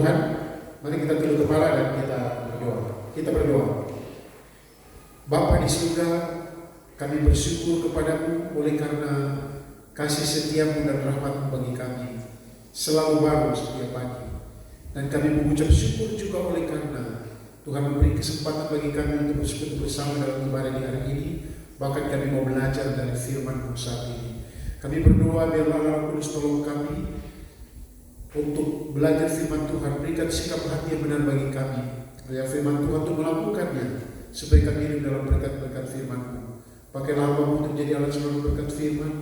Tuhan, mari kita tunduk kepala dan kita berdoa. Kita berdoa. Bapa di surga, kami bersyukur kepadamu oleh karena kasih setiamu dan rahmatmu bagi kami selalu baru setiap pagi. Dan kami mengucap syukur juga oleh karena Tuhan memberi kesempatan bagi kami untuk bersekutu bersama dalam ibadah di hari ini. Bahkan kami mau belajar dari firman-Mu saat ini. Kami berdoa biarlah Roh Kudus tolong kami untuk belajar firman Tuhan. Berikan sikap hati yang benar bagi kami. Biar firman Tuhan untuk melakukannya, supaya kami hidup dalam berkat-berkat firman-Mu. Pakailah hamba-Mu untuk menjadi alat selalu berkat firman.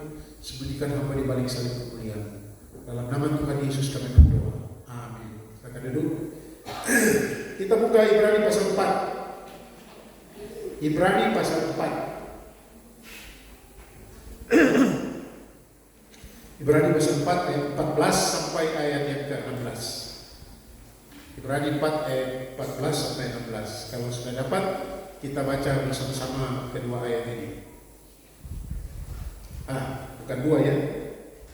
Sembunyikan hamba di balik salib kemuliaan. Dalam nama Tuhan Yesus kami berdoa. Amin. Kita duduk. Kita buka Ibrani pasal 4. Ibrani pasal 4. Ibrani pasal 4 ayat 14 sampai ayat yang ke-16. Ibrani 4 ayat 14 sampai 16. Kalau sudah dapat, kita baca bersama-sama kedua ayat ini. Bukan 2 ya,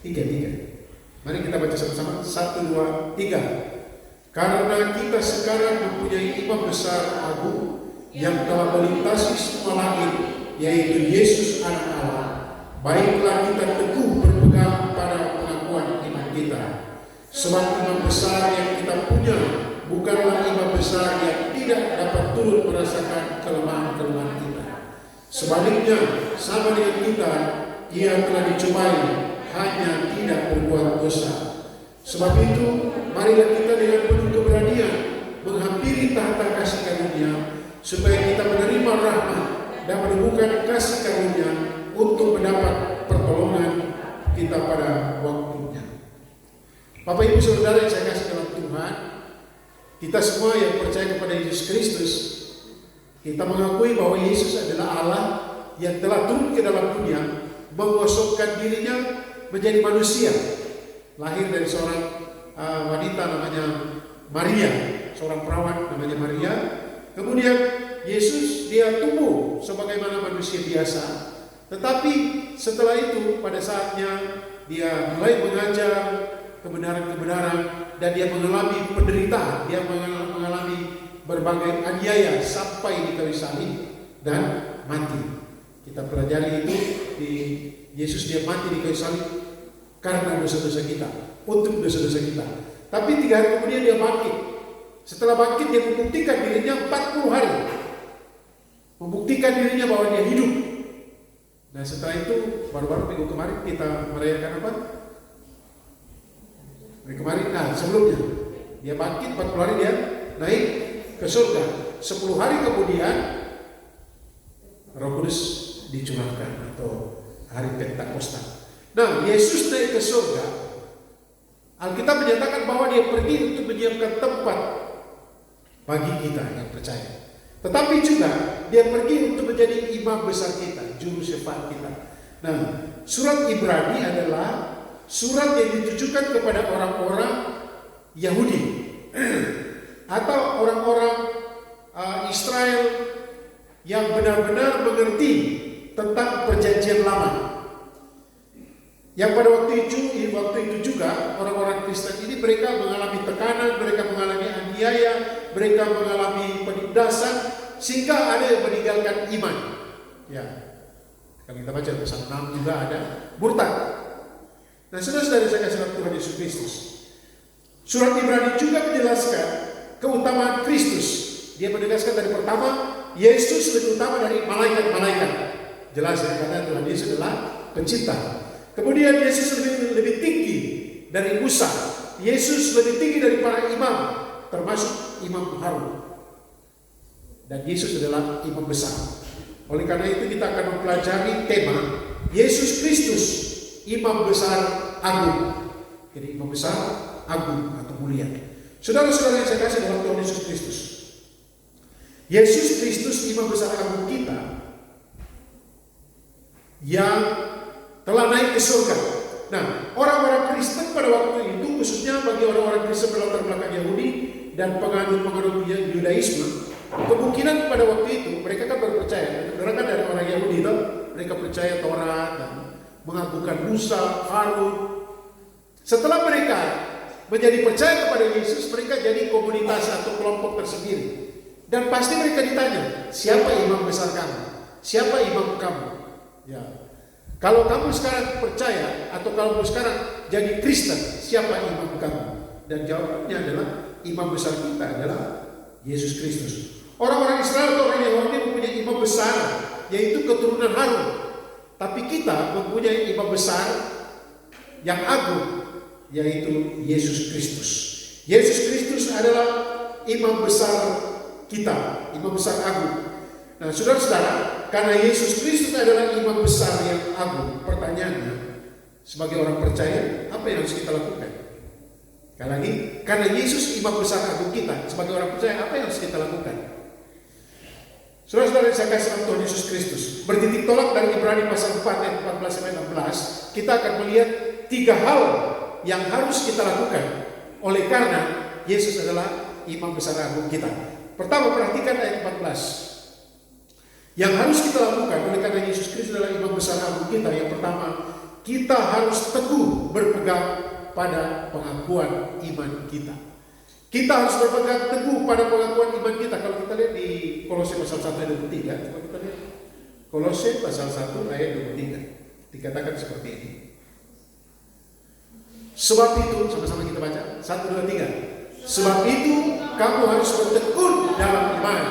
3. Mari kita baca sama-sama. 1, 2, 3. Karena kita sekarang mempunyai imam besar agung yang telah melintasi semua langit, yaitu Yesus Anak Allah. Baiklah kita teguh berpegang pada pengakuan iman kita. Sebab imam besar yang kita punya bukanlah imam besar yang tidak dapat turut merasakan kelemahan-kelemahan kita. Sebaliknya, sama dengan kita, ia telah dicobai, hanya tidak berbuat dosa. Sebab itu, marilah kita dengan penuh keberanian menghampiri tahta kasih karunia, supaya kita menerima rahmat dan menemukan kasih karunia untuk mendapat pertolongan kita pada waktunya. Bapak Ibu Saudara yang saya kasih dalam Tuhan, kita semua yang percaya kepada Yesus Kristus, kita mengakui bahwa Yesus adalah Allah yang telah turun ke dalam dunia, mengosokkan dirinya menjadi manusia. Lahir dari seorang wanita namanya Maria, seorang perawan namanya Maria. Kemudian Yesus dia tumbuh sebagaimana manusia biasa. Tetapi setelah itu pada saatnya dia mulai mengajar kebenaran-kebenaran dan dia mengalami penderitaan, dia mengalami berbagai aniaya sampai di kayu salib dan mati. Kita pelajari itu di Yesus dia mati di kayu salib karena dosa-dosa kita, untuk dosa-dosa kita. Tapi 3 hari kemudian dia bangkit. Setelah bangkit dia membuktikan dirinya 40 hari. Membuktikan dirinya bahwa dia hidup. Nah setelah itu baru-baru minggu kemarin kita merayakan apa? Minggu kemarin, sebelumnya dia bangkit 40 hari dia naik ke surga. 10 hari kemudian Roh Kudus dicurahkan atau hari Pentakosta. Nah, Yesus naik ke surga. Alkitab menyatakan bahwa dia pergi untuk menyiapkan tempat bagi kita yang percaya. Tetapi juga dia pergi untuk menjadi imam besar kita, juru syafaat kita. Nah, surat Ibrani adalah surat yang ditujukan kepada orang-orang Yahudi atau orang-orang Israel yang benar-benar mengerti tentang perjanjian lama. Yang pada waktu itu juga orang-orang Kristen ini mereka mengalami tekanan, mereka mengalami aniaya, mereka mengalami penindasan sehingga ada yang meninggalkan iman. Ya, kalau kita baca pasal 6 juga ada murtad. Nah, saudara-saudara saya kasih dalam Tuhan Yesus Kristus. Surat Ibrani juga menjelaskan keutamaan Kristus. Dia menegaskan dari pertama, Yesus lebih utama dari malaikat-malaikat. Jelas ya, karena Tuhan Yesus adalah pencipta. Kemudian Yesus lebih tinggi dari Musa. Yesus lebih tinggi dari para imam, termasuk Imam Harun. Dan Yesus adalah imam besar. Oleh karena itu kita akan mempelajari tema Yesus Kristus, imam besar agung. Jadi imam besar agung atau mulia. Saudara-saudara yang saya kasih dalam Tuhan Yesus Kristus, Yesus Kristus imam besar agung kita yang telah naik ke surga. Nah, orang-orang Kristen pada waktu itu, khususnya bagi orang-orang Kristen berlatar belakang Yahudi dan penganut-penganut Yudaisme, kemungkinan pada waktu itu mereka kan berpercaya, mereka kan dari orang Yahudi itu, mereka percaya Taurat dan mengagungkan Musa, Harun. Setelah mereka menjadi percaya kepada Yesus, mereka jadi komunitas atau kelompok tersendiri. Dan pasti mereka ditanya, siapa imam besar kamu? Siapa imam kamu? Ya. Kalau kamu sekarang percaya atau kalau kamu sekarang jadi Kristen, siapa imam kamu? Dan jawabannya adalah imam besar kita adalah Yesus Kristus. Orang-orang Israel atau orang Yahudi mempunyai imam besar, yaitu keturunan Harun. Tapi kita mempunyai imam besar yang agung, yaitu Yesus Kristus. Yesus Kristus adalah imam besar kita, imam besar agung. Nah, saudara-saudara, karena Yesus Kristus adalah imam besar yang agung, pertanyaannya, sebagai orang percaya, apa yang harus kita lakukan? Sekali lagi, karena Yesus imam besar agung kita, sebagai orang percaya, apa yang harus kita lakukan? Saudara-saudara yang saya kasih dalam Tuhan Yesus Kristus, bertitik tolak dari Ibrani pasal 4 ayat 14 sampai 16, kita akan melihat 3 hal yang harus kita lakukan oleh karena Yesus adalah imam besar agung kita. Pertama, perhatikan ayat 14. Yang harus kita lakukan oleh karena Yesus Kristus adalah imam besar agung kita. Yang pertama, kita harus teguh berpegang pada pengakuan iman kita. Kita harus berpegang teguh pada pengakuan iman kita. Kalau kita lihat di Kolose pasal 1 ayat 23, coba kita lihat. Kolose pasal 1 ayat 23. Dikatakan seperti ini. Sebab itu, sama-sama kita baca. 1, 2, 3. Sebab itu, kamu harus bertekun dalam iman.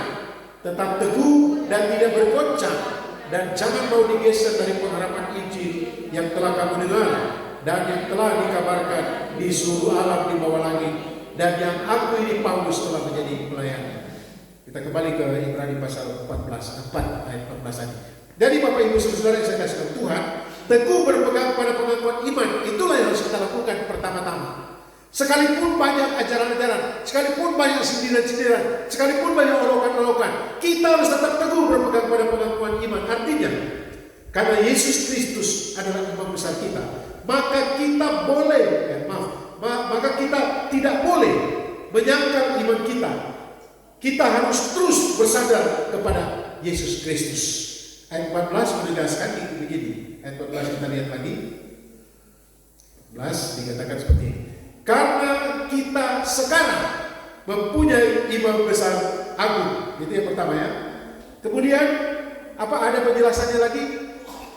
Tetap teguh dan tidak bergoncang. Dan jangan mau digeser dari pengharapan Injil yang telah kamu dengar. Dan yang telah dikabarkan di seluruh alam di bawah langit. Dan yang aku ini Paulus telah menjadi pelayan. Kita kembali ke Ibrani pasal 4 ayat 14 tadi. Jadi Bapak Ibu Saudara yang saya kasih tahu, Tuhan teguh berpegang pada pengakuan iman. Itulah yang harus kita lakukan pertama-tama. Sekalipun banyak ajaran-ajaran, sekalipun banyak sindiran-sindiran, sekalipun banyak olokan-olokan, kita harus tetap teguh berpegang pada pengakuan iman. Artinya, karena Yesus Kristus adalah imam besar kita, maka kita boleh, maka kita tidak boleh menyangkal iman kita. Kita harus terus bersandar kepada Yesus Kristus. Ayat 14 menegaskan begini. Ayat 14 kita lihat lagi. 14 dikatakan seperti ini. Karena kita sekarang mempunyai imam besar agung. Itu yang pertama ya. Kemudian apa ada penjelasannya lagi?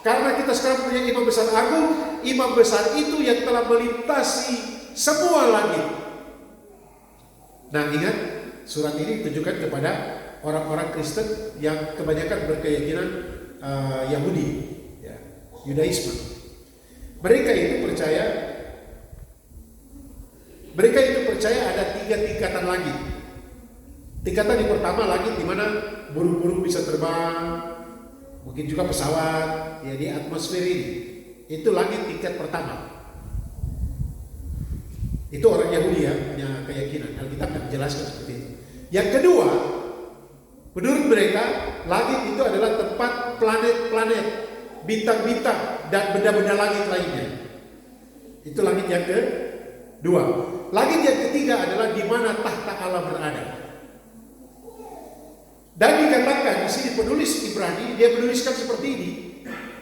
Karena kita sekarang punya imam besar agung, imam besar itu yang telah melintasi semua langit. Nah, ingat, surat ini ditujukan kepada orang-orang Kristen yang kebanyakan berkeyakinan Yahudi, ya, Yudaisme. Mereka itu percaya ada 3 tingkatan langit. Tingkatan yang pertama langit di mana burung-burung bisa terbang, mungkin juga pesawat, ya, di atmosfer ini. Itu langit tingkat pertama. Itu orang Yahudi ya, punya keyakinan. Alkitab menjelaskan seperti itu. Yang kedua, menurut mereka, langit itu adalah tempat planet-planet, bintang-bintang, dan benda-benda langit lainnya. Itu langit yang kedua. Langit yang ketiga adalah di mana tahta Allah berada. Dan dikatakan di sini penulis Ibrani, dia menuliskan seperti ini.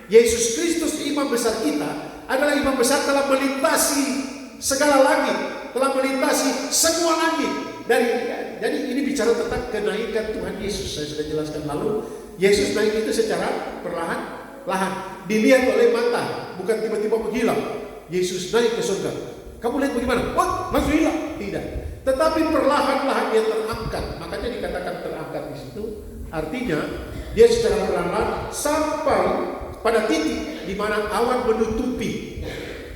Yesus Kristus imam besar kita adalah imam besar telah melintasi segala langit, telah melintasi semua langit. Jadi ini bicara tentang kenaikan Tuhan Yesus. Saya sudah jelaskan lalu. Yesus naik itu secara perlahan-lahan, dilihat oleh mata, bukan tiba-tiba menghilang. Yesus naik ke surga. Kamu lihat bagaimana? Wah, langsung hilang. Tidak. Tetapi perlahan-lahan dia terangkat. Makanya dikatakan terangkat di situ. Artinya dia secara perlahan-lahan sampai pada titik di mana awan menutupi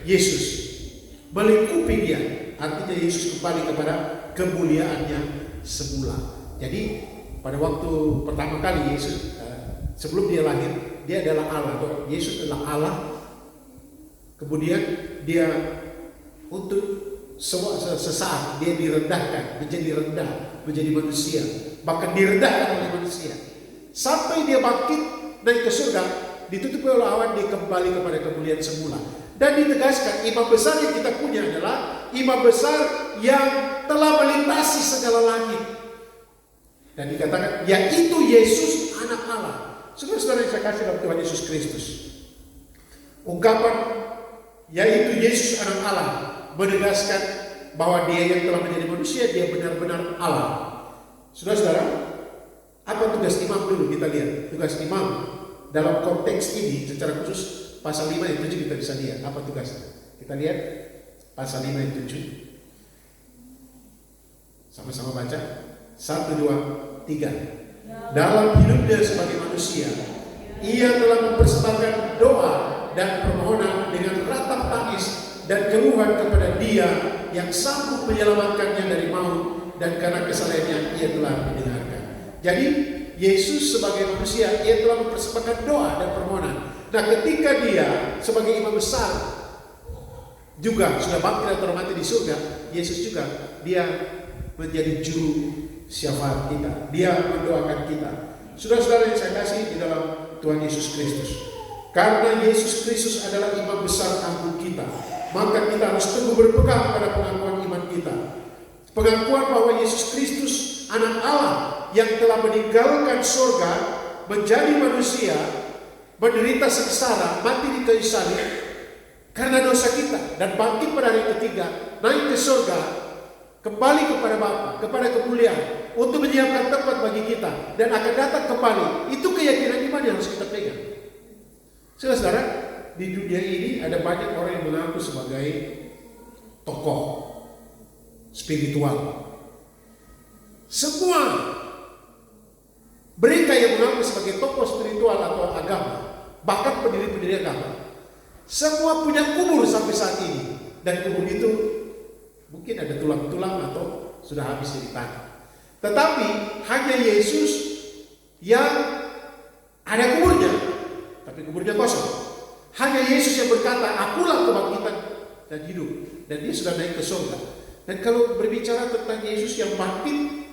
Yesus, melingkupi dia. Artinya Yesus kembali kepada kemuliaannya semula. Jadi pada waktu pertama kali Yesus, sebelum dia lahir, dia adalah Allah. Yesus adalah Allah. Kemudian dia untuk sesaat dia direndahkan, menjadi rendah, menjadi manusia, bahkan direndahkan oleh manusia, sampai dia bangkit naik ke surga, ditutupi oleh awan, dia kembali kepada kemuliaan semula. Dan ditegaskan imam besar yang kita punya adalah imam besar yang telah melintasi segala langit. Dan dikatakan yaitu Yesus anak Allah. Saudara-saudara yang saya kasih dalam Tuhan Yesus Kristus, ungkapan yaitu Yesus anak Allah menegaskan bahwa dia yang telah menjadi manusia, dia benar-benar Allah. Saudara-saudara, apa tugas imam dulu kita lihat? Tugas imam dalam konteks ini secara khusus pasal 5 ayat 7 kita bisa lihat apa tugasnya. Kita lihat pasal 5 ayat 7. Sama-sama baca. 1, 2, 3. Dalam hidupnya sebagai manusia, ia telah mempersembahkan doa dan permohonan dengan ratap tangis dan keluhan kepada Dia yang sanggup menyelamatkannya dari maut, dan karena kesalahannya ia telah mendengarkan. Jadi Yesus sebagai manusia, ia telah mempersembahkan doa dan permohonan. Nah, ketika dia sebagai imam besar juga sudah bangkit dan termati di surga, Yesus juga dia menjadi juru syafaat kita. Dia mendoakan kita. Saudara-saudara yang saya kasih di dalam Tuhan Yesus Kristus, karena Yesus Kristus adalah imam besar agung kita, maka kita harus teguh berpegang pada pengakuan iman kita. Pengakuan bahwa Yesus Kristus anak Allah yang telah meninggalkan surga, menjadi manusia, menderita sengsara, mati di kayu salib karena dosa kita, dan bangkit pada hari ketiga, naik ke surga, kembali kepada Bapa, kepada kemuliaan, untuk menyiapkan tempat bagi kita, dan akan datang kembali. Itu keyakinan iman yang harus kita pegang. Saudara-saudara, di dunia ini ada banyak orang yang mengaku sebagai tokoh spiritual. Semua mereka yang mengaku sebagai tokoh spiritual atau agama, bahkan pendiri-pendiri agama, semua punya kubur sampai saat ini. Dan kubur itu mungkin ada tulang-tulang atau sudah habis dari tanah. Tetapi hanya Yesus yang ada kuburnya, tapi kuburnya kosong. Hanya Yesus yang berkata, akulah kebangkitan dan hidup. Dan dia sudah naik ke surga. Dan kalau berbicara tentang Yesus yang bangkit,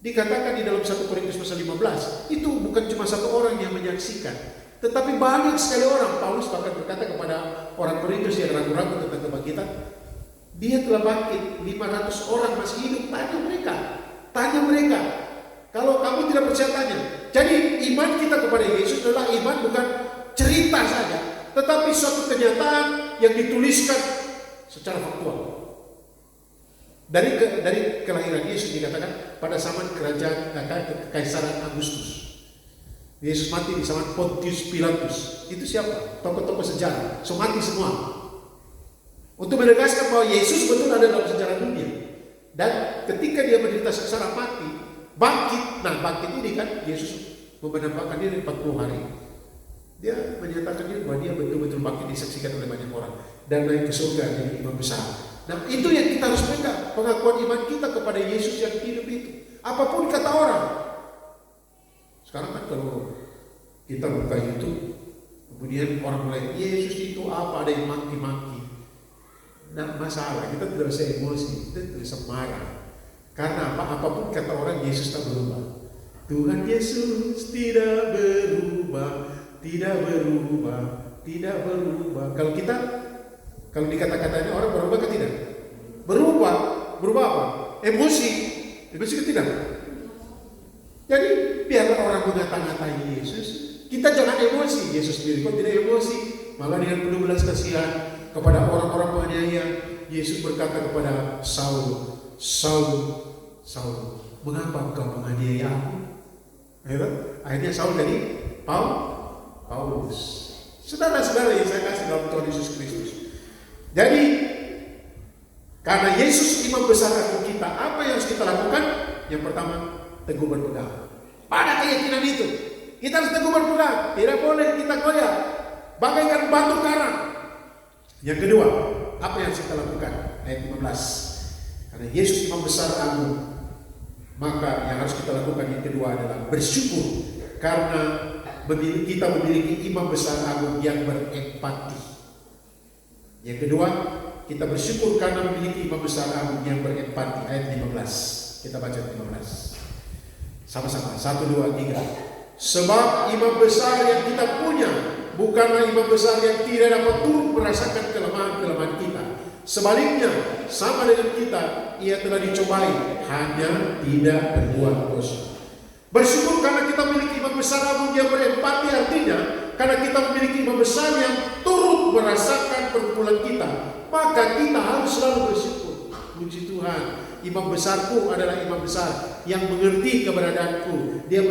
dikatakan di dalam 1 Korintus pasal 15, itu bukan cuma satu orang yang menyaksikan, tetapi banyak sekali orang. Paulus bahkan berkata kepada orang Korintus yang ragu-ragu tentang kebangkitan, dia telah bangkit, 500 orang masih hidup. Tanya mereka. Kalau kamu tidak percaya, tanya. Jadi iman kita kepada Yesus adalah iman bukan cerita saja, tetapi suatu kenyataan yang dituliskan secara faktual. Dari kelahiran Yesus dikatakan pada zaman kerajaan Kekaisaran Agustus. Yesus mati di zaman Pontius Pilatus. Itu siapa? Tokoh-tokoh sejarah. So mati semua. Untuk menegaskan bahwa Yesus betul ada dalam sejarah dunia. Dan ketika dia menderita sengsara, mati, bangkit. Nah, bangkit ini kan Yesus menampakkan diri 40 hari. Dia menyatakan diri bahwa dia betul-betul bangkit, disaksikan oleh banyak orang, dan naik ke surga jadi imam besar. Nah, itu yang kita harus pegang, pengakuan iman kita kepada Yesus yang hidup itu. Apapun kata orang. Sekarang kan kalau kita buka YouTube, kemudian orang mulai, Yesus itu apa, ada yang maki-maki. Nah, masalah, kita tidak bisa emosi, kita tidak bisa marah. Karena apapun kata orang, Yesus tak berubah. Tuhan Yesus tidak berubah, tidak berubah, tidak berubah. Kalau dikata-katanya orang berubah ke tidak? Berubah apa? Emosi ke tidak? Jadi biarlah orang mengata-ngatai Yesus, kita jangan emosi. Yesus sendiri kok tidak emosi, malah dengan penuh belas kasihan kepada orang-orang penganiaya. Yesus berkata kepada Saul, Saul, mengapa engkau menganiaya aku? Akhirnya Saul jadi Paulus. Saudara-saudara yang saya kasih dalam Tuhan Yesus Kristus. Jadi karena Yesus imam besar agung kita, apa yang harus kita lakukan? Yang pertama, teguh berpegang pada keyakinan itu. Kita harus teguh berpegang, tidak boleh kita goyah bagaikan batu karang. Yang kedua, apa yang harus kita lakukan? Ayat 15. Karena Yesus imam besar agung, maka yang harus kita lakukan yang kedua adalah bersyukur karena kita memiliki imam besar agung yang berempati. Yang kedua, kita bersyukur karena memiliki imam besar agung yang berempati. Ayat 15. Kita baca 15. Sama-sama. 1, 2, 3. Sebab imam besar yang kita punya bukanlah imam besar yang tidak dapat turut merasakan kelemahan-kelemahan kita. Sebaliknya, sama dengan kita, ia telah dicobai, hanya tidak berbuat dosa. Bersyukur karena kita memiliki imam besar agung yang berempati, artinya karena kita memiliki imam besar yang turut merasakan pergumulan kita, maka kita harus selalu bersyukur. Puji Tuhan. Imam besarku adalah imam besar yang mengerti keberadaanku. Dia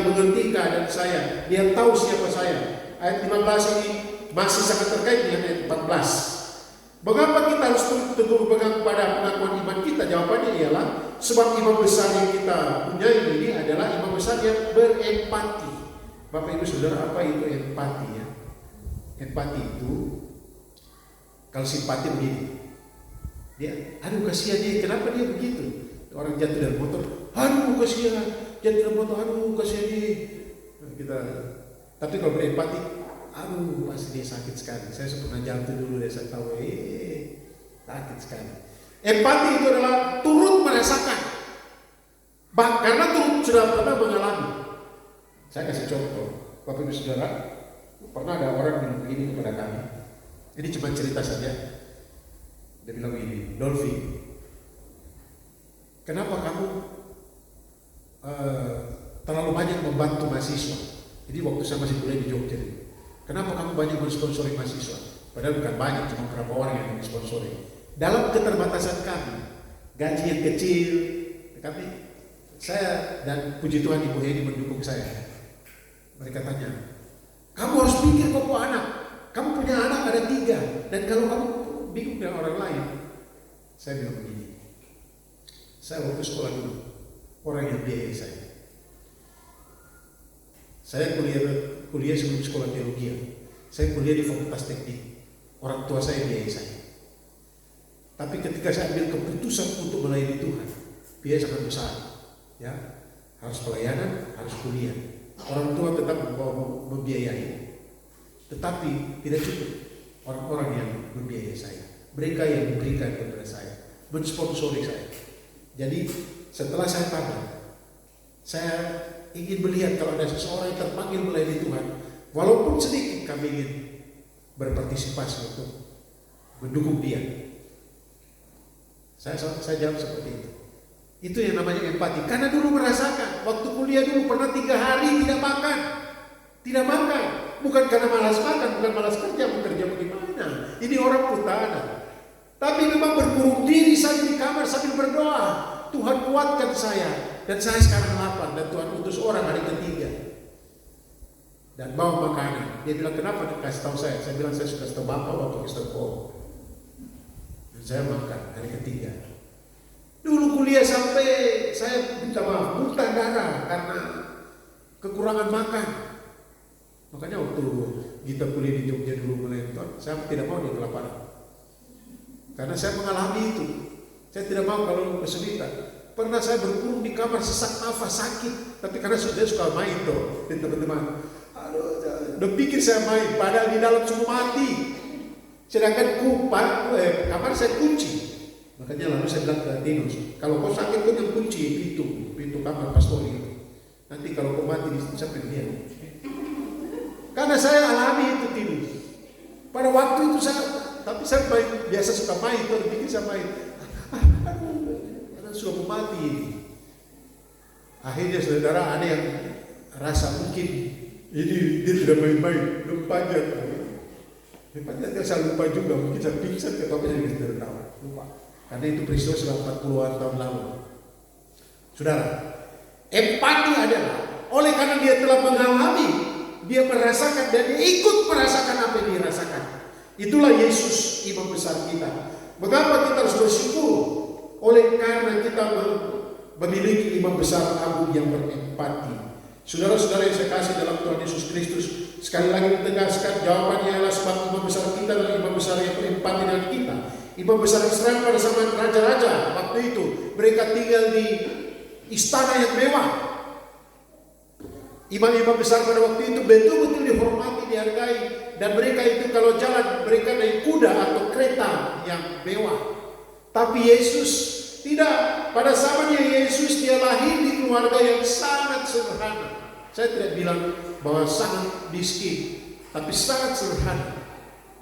mengerti keadaan saya. Dia tahu siapa saya. Ayat 15 ini masih sangat terkait dengan ayat 14. Mengapa kita harus teguh berpegang pada pengakuan iman kita? Jawabannya ialah sebab imam besar yang kita punya ini adalah imam besar yang berempati. Bapak Ibu Saudara, apa itu empati ya? Empati itu, kalau simpati begini, dia, aduh kasihan dia, kenapa dia begitu? Orang jatuh dari motor, aduh kasihan, jatuh dari motor, aduh kasihan dia. Tapi kalau berempati, aduh pasti dia sakit sekali. Saya pernah jatuh dulu, saya tahu, sakit sekali. Empati itu adalah turut merasakan, karena turut sudah pernah mengalami. Saya kasih contoh, Bapak Ibu Saudara, pernah ada orang bilang begini kepada kami. Ini cuma cerita saja. Dia bilang begini, Dolphy, kenapa kamu terlalu banyak membantu mahasiswa? Jadi waktu saya masih kuliah di Jogja, kenapa kamu banyak mensponsori mahasiswa? Padahal bukan banyak, cuma beberapa orang yang mensponsori. Dalam keterbatasan kami, gaji yang kecil, tapi saya dan puji Tuhan Ibu Hedi mendukung saya. Mereka tanya, kamu harus pikir kok anak, kamu punya anak ada 3, dan kalau kamu bingung dengan orang lain, saya bilang begini, saya waktu sekolah dulu, orang yang biayai saya. Saya kuliah sebelum sekolah teologi, saya kuliah di Fakultas Teknik, orang tua saya biayai saya. Tapi ketika saya ambil keputusan untuk melayani Tuhan, biaya sangat besar, ya, harus pelayanan, harus kuliah. Orang tua tetap membiayai, tetapi tidak cukup orang-orang yang membiayai saya. Mereka yang memberikan kepada saya, mensponsori saya. Jadi setelah saya tamat, saya ingin melihat kalau ada seseorang yang terpanggil melayani Tuhan, walaupun sedikit kami ingin berpartisipasi untuk mendukung dia. Saya jawab seperti itu. Itu yang namanya empati. Karena dulu merasakan, waktu kuliah dulu pernah 3 hari tidak makan. Tidak makan. Bukan karena malas makan, bukan malas kerja, bekerja bagaimana. Ini orang putana. Tapi memang berkurung diri saja di kamar sambil berdoa. Tuhan kuatkan saya. Dan saya sekarang lapar. Dan Tuhan utus orang hari ketiga. Dan bawa makanan. Dia bilang, kenapa kasih tahu saya? Saya bilang, saya suka kasih tahu bapak kasih tahu kau. Dan saya makan hari ketiga. Dulu kuliah sampai saya minta maaf, muntah darah karena kekurangan makan. Makanya waktu kita kuliah di Jogja dulu melentor, saya tidak mau dia kelaparan. Karena saya mengalami itu. Saya tidak mau kalau kesulitan. Pernah saya berkurung di kamar sesak nafas sakit, tapi karena saya suka main tuh, teman-teman. Aduh, udah pikir saya main, padahal di dalam semua mati. Sedangkan kamar saya kunci. Makanya lalu saya bilang ke Tinus, kalau kau sakit kau yang kunci pintu kamar pastor itu. Nanti kalau kau mati sampai dia. Karena saya alami itu Tinus. Pada waktu itu tapi saya main, biasa suka main, kalau bikin saya main. Karena sudah mau mati. Akhirnya saudara ada yang rasa mungkin ini dia tidak main-main, panjat. Panjat saya lupa juga, mungkin saya pingsan ketika saya tertawa, lupa. Karena itu peristiwa sudah 40-an tahun lalu. Saudara, empati adalah oleh karena dia telah mengalami, dia merasakan dan dia ikut merasakan apa yang dirasakan. Itulah Yesus imam besar kita. Mengapa kita harus bersyukur? Oleh karena kita memiliki imam besar agung yang berempati. Saudara-saudara yang saya kasih dalam Tuhan Yesus Kristus, sekali lagi menegaskan jawabannya adalah sebab imam besar kita adalah imam besar yang berempati dengan kita. Imam besar Israel pada zaman raja-raja waktu itu, mereka tinggal di istana yang mewah. Imam-imam besar pada waktu itu betul-betul dihormati, dihargai, dan mereka itu kalau jalan mereka naik kuda atau kereta yang mewah. Tapi Yesus tidak. Pada zamannya Yesus dia lahir di keluarga yang sangat sederhana. Saya tidak bilang bahwa sangat miskin, tapi sangat sederhana.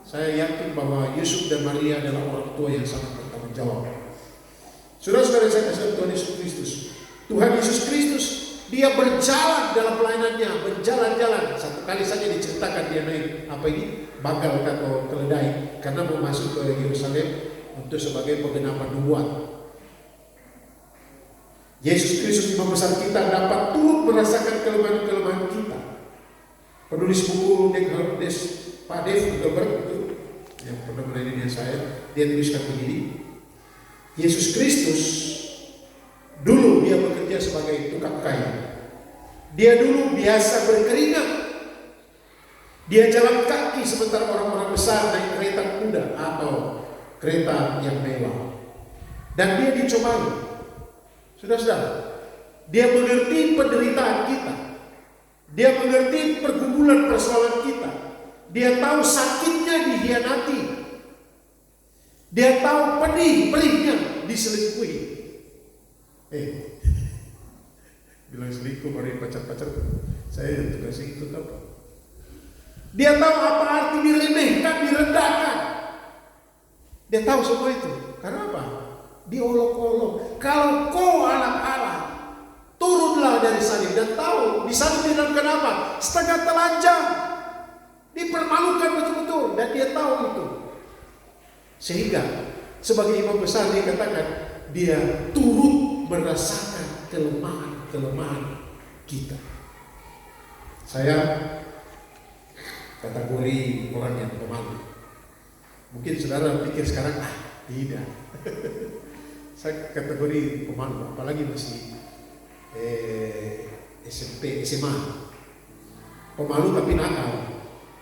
Saya yakin bahwa Yusuf dan Maria adalah orang tua yang sangat bertanggung jawab. Saudara-saudara saya kasih Tuhan Yesus Kristus. Tuhan Yesus Kristus, dia berjalan dalam pelayanannya, berjalan-jalan. Satu kali saja diceritakan dia naik bagal atau keledai karena mau masuk ke Yerusalem. untuk sebagai penggenapan nubuat. Yesus Kristus imam besar kita dapat turut merasakan kelemahan-kelemahan kita. Penulis buku Pak Dev Gilbert itu yang pernah melayani dengan saya, dia tuliskan begini: Yesus Kristus dulu dia bekerja sebagai tukang kayu. Dia dulu biasa berkeringat. Dia jalan kaki sementara orang-orang besar naik kereta kuda atau kereta yang mewah. Dan dia dicobaan. Saudara-saudara, dia mengerti penderitaan kita. Dia mengerti pergumulan persoalan kita. Dia tahu sakitnya dihianati. Dia tahu perihnya diselingkuhi. Bilang selingkuh baru pacar-pacar. Saya juga selingkuh apa? Dia tahu apa arti diremehkan, direndahkan. Dia tahu semua itu. Karena apa? Diolok-olok. Kalau kau anak Allah, turunlah dari salib. Dan tahu di salib di dalam kenapa? Setengah telanjang, dipermalukan betul-betul. Dan dia tahu itu. Sehingga sebagai imam besar dia katakan, dia turut merasakan kelemahan kita. Saya kategori orang yang pemalu. Mungkin saudara pikir sekarang, tidak. Saya kategori pemalu, apalagi masih SMP, SMA. Pemalu tapi nakal,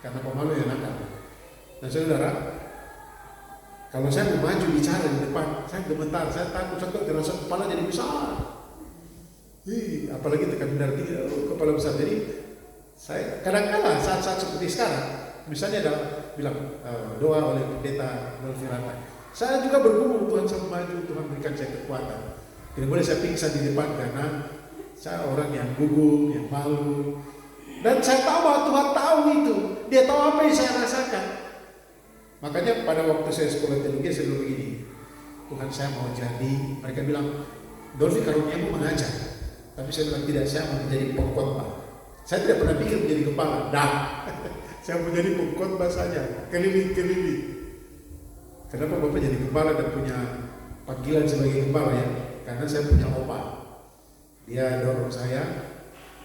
karena pemalu yang nakal. Nah saudara, kalau saya mau maju bicara di depan, saya gemetar, saya takut, terasa kepala jadi besar. Apalagi tekan darah tinggi, kepala besar. Jadi saya kadang-kadang saat-saat seperti sekarang, misalnya ada bilang doa oleh pendeta Melfirata, saya juga bergumul, Tuhan saya maju, Tuhan berikan saya kekuatan. Tidak boleh saya pingsan di depan karena saya orang yang gugup, yang malu. Dan saya tahu bahwa Tuhan tahu itu, Dia tahu apa yang saya rasakan. Makanya pada waktu saya sekolah teologi saya bilang begini, Tuhan saya mau jadi, mereka bilang, Dolfi karuniamu mengajar. Tapi saya bilang tidak, saya mau menjadi pengkhotbah. Saya tidak pernah pikir menjadi kepala. Saya mau jadi pengkhotbah saja, keliling-keliling. Kenapa Bapak jadi kepala dan punya panggilan sebagai kepala ya? Karena saya punya opa. Dia dorong saya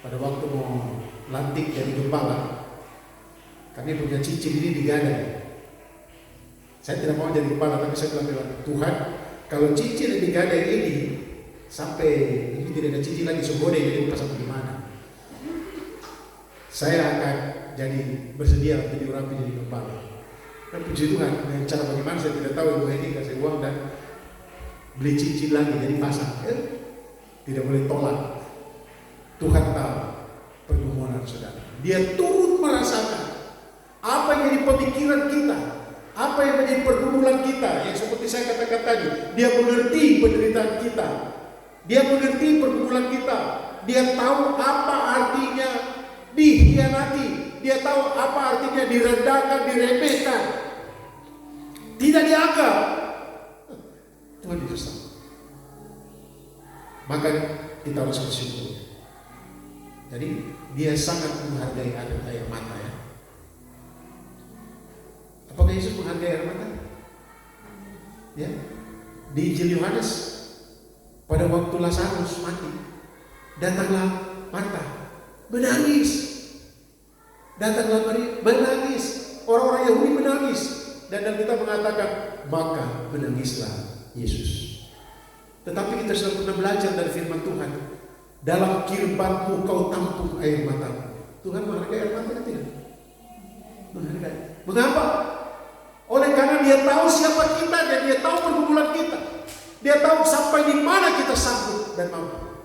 pada waktu mau lantik jadi kepala. Kami punya cincin ini digadai. Saya tidak mau jadi kepala, tapi saya bilang, Tuhan, kalau cincin yang digadai ini sampai ini tidak ada cincin lagi, sembode jadi pasang bagaimana? Saya akan jadi bersedia untuk diurapi jadi kepala. Dan puji Tuhan, dengan cara bagaimana saya tidak tahu, Ibu Hedi kasih uang dan beli cincin lagi jadi pasang. Tidak boleh tolak. Tuhan tahu pergumulan saudara. Dia turut merasakan apa yang jadi pemikiran kita, apa yang menjadi pergumulan kita. Yang seperti saya katakan tadi, dia mengerti penderitaan kita, dia mengerti pergumulan kita, dia tahu apa artinya dihianati, dia tahu apa artinya direndahkan, diremehkan, tidak dianggap. Tuhan itu sama. Maka kita harus bersyukur. Jadi dia sangat menghargai air mata ya. Apakah Yesus menghargai air mata? Ya. Di Injil Yohanes pada waktu Lazarus mati, datanglah Marta menangis. Datanglah Maria menangis. Orang-orang Yahudi menangis. Dan kita mengatakan, maka menangislah Yesus. Tetapi kita sudah pernah belajar dari firman Tuhan, dalam kirbanmu kau tampung air matamu. Tuhan menghargai air mata tidak? Menghargai. Mengapa? Oleh karena dia tahu siapa kita dan dia tahu pergumulan kita. Dia tahu sampai di mana kita sanggup dan mampu.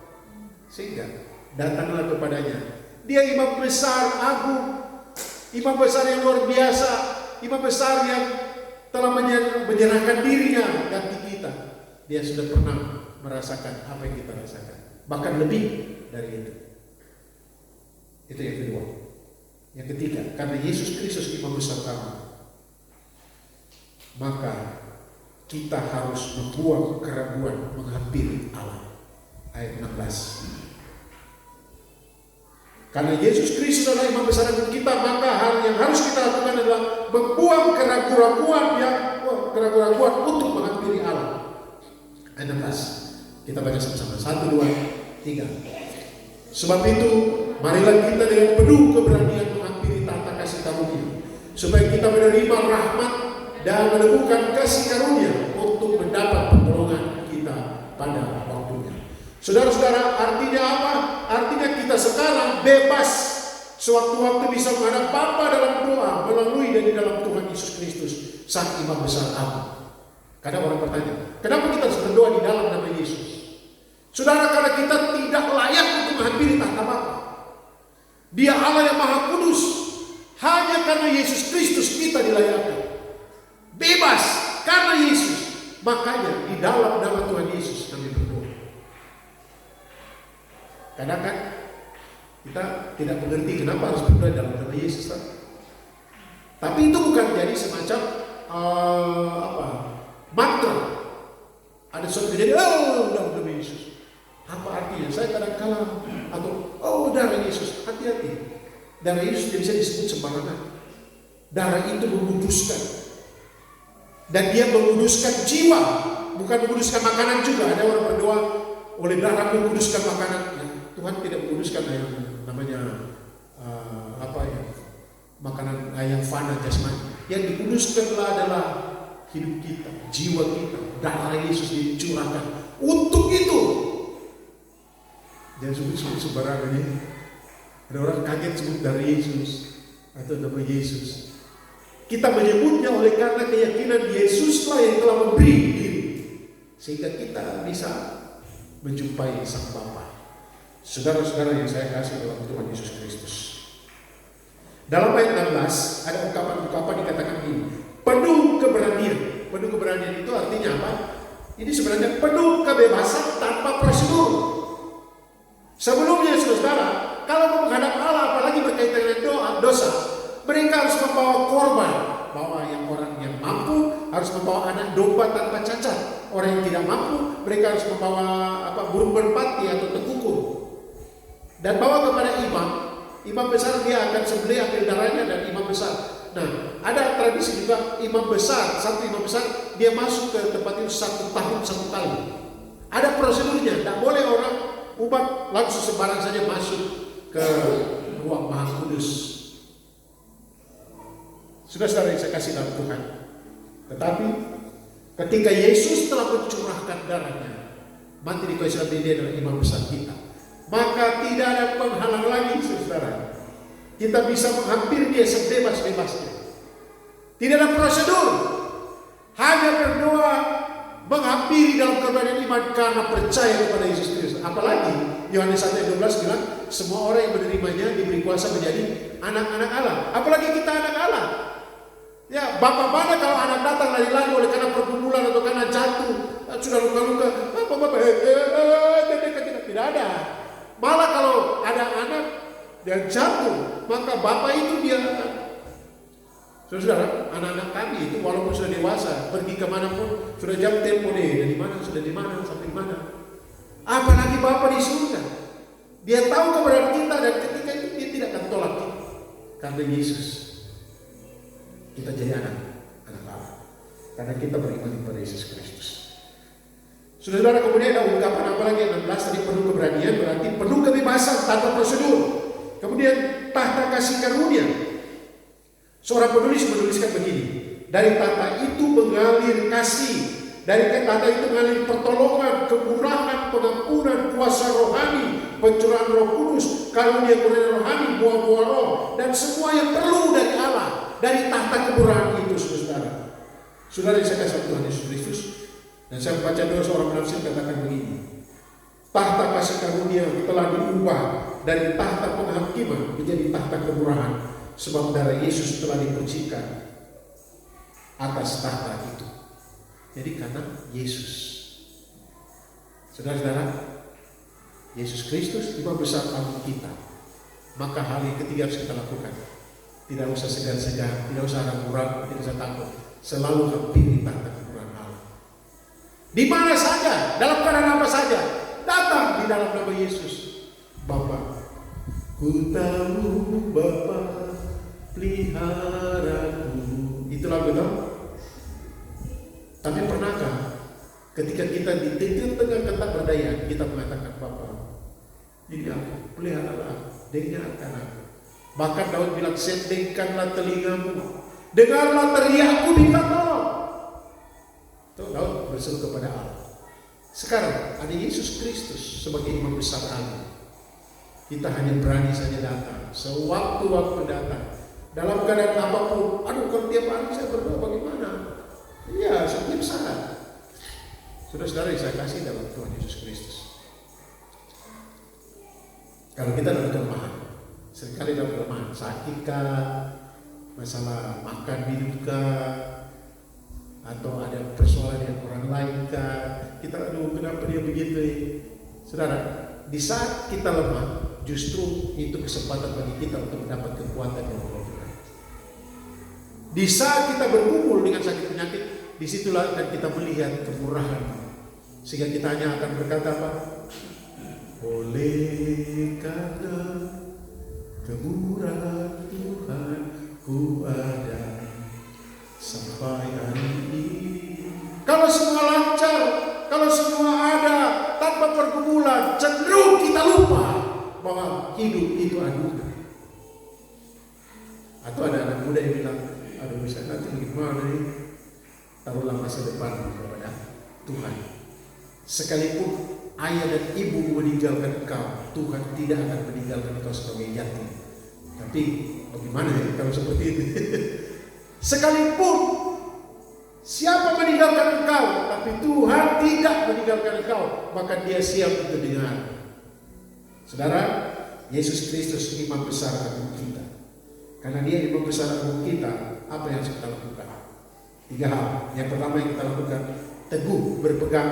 Sehingga datanglah kepadanya. Dia imam besar agung, imam besar yang luar biasa, imam besar yang telah menyerahkan dirinya ganti kita. Dia sudah pernah merasakan apa yang kita rasakan, bahkan lebih dari itu. Itu yang kedua. Yang ketiga, karena Yesus Kristus imam besar kami, maka kita harus membuang keraguan menghampiri Allah. Ayat 16. Karena Yesus Kristus adalah imam besar kita, maka hal yang harus kita lakukan adalah membuang keraguan untuk menghampiri ayat 16. Kita baca sama-sama. 1, 2, 3. Sebab itu, marilah kita dengan penuh keberanian menghampiri tahta kasih karunia, supaya kita menerima rahmat dan menemukan kasih karunia untuk mendapat pertolongan kita pada waktunya. Saudara-saudara, artinya apa? Artinya kita sekarang bebas sewaktu-waktu bisa menghadap Bapa dalam doa melalui dari dalam Tuhan Yesus Kristus, Sang Imam Besar Agung. Kadang orang bertanya, kenapa kita harus berdoa di dalam nama Yesus? Saudara, karena kita tidak layak untuk menghampiri tahta Bapa. Dia Allah yang Maha Kudus. Hanya karena Yesus Kristus kita dilayakkan. Bebas karena Yesus. Makanya di dalam nama Tuhan Yesus kami berdoa. Kadang kan kita tidak mengerti kenapa harus berdoa dalam nama Yesus. Tapi itu bukan jadi semacam mantra. Ada suatu kejadian, dalam nama Yesus. Apa artinya? Saya kadang-kala atau darah Yesus. Hati-hati. Darah Yesus tidak bisa disebut sembarangan. Darah itu menguduskan. Dan dia menguduskan jiwa, bukan menguduskan makanan juga. Ada orang berdoa oleh darah menguduskan makanan. Nah, Tuhan tidak menguduskan yang namanya makanan yang fana jasmani. Yang dikuduskanlah adalah hidup kita, jiwa kita. Darah Yesus dicurahkan untuk itu. Jangan sebut sembarangan ini. Ada orang kaget sebut darah Yesus atau nama Yesus. Kita menyebutnya oleh karena keyakinan Yesuslah yang telah memberi diri, sehingga kita bisa menjumpai Sang Bapa. Saudara-saudara yang saya kasih dalam Tuhan Yesus Kristus. Dalam ayat 16 ada ungkapan-ungkapan dikatakan ini, penuh keberanian. Penuh keberanian itu artinya apa? Ini sebenarnya penuh kebebasan tanpa prosedur. Sebelumnya saudara, kalau mau menghadap Allah, apalagi berkaitan dengan dosa, mereka harus membawa korban. Bahwa orang yang mampu harus membawa anak domba tanpa cacat. Orang yang tidak mampu, mereka harus membawa burung merpati atau tekukur. Dan bawa kepada imam. Imam besar dia akan sembelih, ambil darahnya, dan imam besar. Nah, ada tradisi juga imam besar, satu imam besar, dia masuk ke tempat itu 1 tahun 1 kali. Ada prosedurnya, tidak boleh orang umat langsung sembarang saja masuk ke ruang Maha Kudus. Saudara-saudara yang saya kasih dalam Tuhan. Tetapi ketika Yesus telah mencurahkan darahnya, mati di kayu salib, dia adalah imam besar kita. Maka tidak ada penghalang lagi, saudara. Kita bisa menghampiri dia sebebas-bebasnya. Tidak ada prosedur. Hanya berdoa, menghampiri dalam kebenaran iman karena percaya kepada Yesus Kristus. Apalagi Yohanes 1:12 bilang, semua orang yang menerimanya diberi kuasa menjadi anak-anak Allah. Apalagi kita anak Allah. Ya, bapak mana kalau anak datang lari-lari oleh karena pergumulan atau karena jatuh, sudah luka-luka, bapak tidak ada. Malah kalau ada anak yang jatuh, maka bapak itu dia. Saudara, anak-anak kami itu walaupun sudah dewasa, pergi kemanapun sudah jam telepon dari mana, sudah di mana, sampai di mana. Apalagi bapak di surga, dia tahu keberadaan kita dan ketika itu dia tidak akan tolak kita. Karena Yesus, kita jadi anak Allah. Karena kita beriman kepada Yesus Kristus. Saudara, kemudian ada ungkapan apa lagi? 16 tadi penuh keberanian, berarti penuh kebebasan tanpa prosedur. Kemudian tahta kasih karunia. Seorang penulis menuliskan begini, dari tahta itu mengalir kasih, dari tahta itu mengalir pertolongan, kemurahan, pengampunan, kuasa rohani, pencurahan Roh Kudus, karunia rohani, buah-buah roh, dan semua yang perlu dari Allah, dari tahta kemurahan itu, saudara. Saudara yang saya kasih Tuhan Yesus Kristus, dan saya membaca doa seorang penafsir katakan begini, tahta kasih karunia telah diubah dari tahta penghakiman menjadi tahta kemurahan. Sebab darah Yesus telah dipercikan atas tahta itu. Jadi karena Yesus. Saudara-saudara, Yesus Kristus imam besar agung kita. Maka hal yang ketiga harus kita lakukan. Tidak usah segan-segan, tidak usah ragu-ragu, tidak usah takut. Selalu hampiri tahta kemurahan Allah. Di mana saja, dalam keadaan apa saja, datang di dalam nama Yesus. Bapa, ku tahu Bapa peliharaku. Itulah betul. Tapi pernahkah Ketika kita di tengah-tengah ketidakberdayaan, kita mengatakan, Bapa, ini aku, peliharalah aku, dengarkan aku. Bahkan Daud bilang, sendengkanlah telingamu, dengarlah teriakku di kau. Daud berseru kepada Allah. Sekarang ada Yesus Kristus sebagai imam besar agung. Kita hanya berani saja datang, sewaktu-waktu datang, dalam keadaan apapun. Aduh, kalau tiap hari saya berdoa bagaimana? Iya, setiap saat. Saudara-saudara saya kasih dalam Tuhan Yesus Kristus. Kalau kita dalam kelemahan, seringkali dalam kelemahan, sakitkah, masalah makan minumkah, atau ada persoalan yang orang lain kah, kita aduh kenapa dia begitu ya? Saudara, di saat kita lemah, justru itu kesempatan bagi kita untuk mendapat kekuatan yang Tuhan. Di saat kita berkumpul dengan sakit penyakit, disitulah akan kita melihat kemurahan, sehingga kita hanya akan berkata apa? Oleh karena kemurahan Tuhan ku ada sampai hari ini. Kalau semua lancar, kalau semua ada tanpa pergumulan, cenderung kita lupa bahwa hidup itu anugerah. Atau ada anak muda yang bilang, aduh saya nanti bagaimana nih? Taruhlah masa depan kepada Tuhan. Sekalipun ayah dan ibu meninggalkan engkau, Tuhan tidak akan meninggalkan engkau sebagai yatim. Tapi bagaimana ya kalau seperti itu? Sekalipun siapa meninggalkan engkau, tapi Tuhan tidak meninggalkan engkau, maka Dia siap untuk dengar. Saudara, Yesus Kristus imam besar agung kita. Karena Dia imam besar agung kita, apa yang harus kita lakukan? 3 hal. Yang pertama yang kita lakukan, teguh berpegang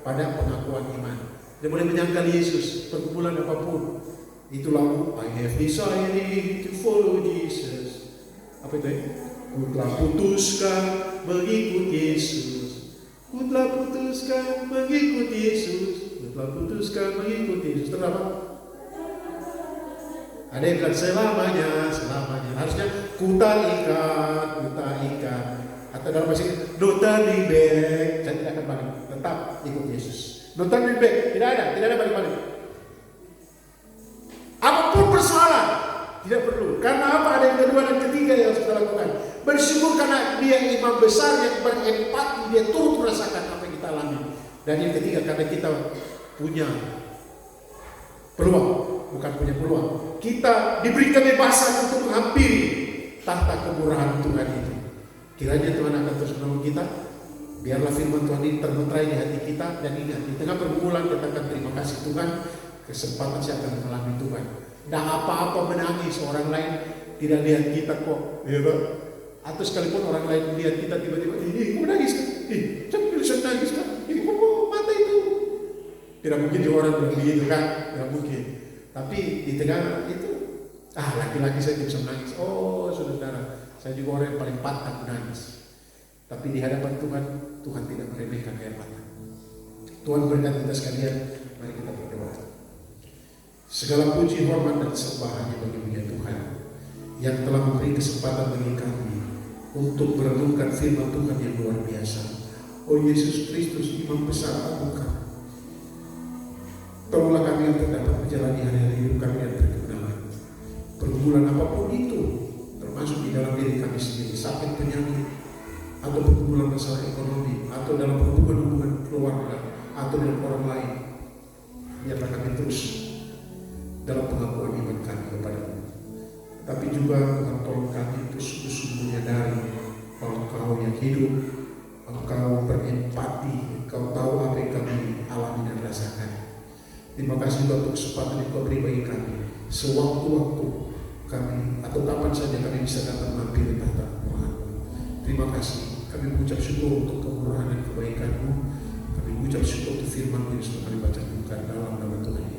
pada pengakuan iman. Dia boleh menyangkal Yesus, pergumulan apapun. Itulah I have decided to follow Jesus. Apa itu ya? Ku telah putuskan mengikut Yesus. Ku telah putuskan mengikut Yesus. Ku telah putuskan mengikut Yesus. Kenapa? Ada yang bilang selamanya. Harusnya ku tak ikat. Atau dalam bahasa Inggris, don't turn me back. Saya tidak akan balik. Tetap ikut Yesus. Don't turn me back. Tidak ada balik-balik. Apapun persoalan, tidak perlu. Karena apa? Ada yang kedua dan ketiga yang harus kita lakukan. Bersyukur karena Dia imam besar yang berempati, Dia turut merasakan apa yang kita alami. Dan yang ketiga, karena kita punya peluang, bukan punya peluang. Kita diberi kebebasan untuk menghampiri tahta kemurahan Tuhan itu. Kiranya Tuhan akan terus menolong kita. Biarlah firman Tuhan ini termeterai di hati kita. Dan ingat, di tengah pergumulan kita akan terima kasih Tuhan. Kesempatan saya akan mengalami Tuhan. Tidak apa-apa menangis, orang lain tidak lihat kita kok, ya kan? Atau sekalipun orang lain melihat kita tiba-tiba, kok menangis kan? Saya bisa nangis kan? Kok mata itu? Tidak mungkin juga orang bilang begitu kan? Tidak mungkin. Tapi di tengah itu, laki-laki saya tidak bisa menangis. Oh saudara, saya juga orang yang paling pantang menangis. Tapi di hadapan Tuhan, Tuhan tidak meremehkan air mata. Tuhan berkati kita sekalian, mari kita berdoa. Segala puji, hormat dan sembah hanya bagi Tuhan yang telah memberi kesempatan bagi kami untuk merenungkan firman Tuhan yang luar biasa. Oh Yesus Kristus, imam besar agung kami, tolonglah kami untuk dapat menjalani hari-hari hidup kami yang terkendala. Pergumulan apapun itu, termasuk di dalam diri kami sendiri, sakit penyakit, atau pergumulan masalah ekonomi, atau dalam hubungan-hubungan keluarga, atau dengan orang lain, biarlah kami terus dalam pengakuan iman kami kepada-Mu. Tapi juga Tuhan tolong kami untuk sungguh-sungguh menyadari bahwa Engkau yang hidup, Engkau berempati, Engkau tahu apa yang kami alami dan rasakan. Terima kasih juga untuk kesempatan yang Kau beri bagi kami. Sewaktu-waktu kami atau kapan saja kami bisa datang menghampiri tahta kemurahan-Mu. Terima kasih. Kami mengucap syukur untuk kemurahan dan kebaikan-Mu. Kami mengucap syukur untuk firman-Mu yang sudah kami baca dalam nama Tuhan.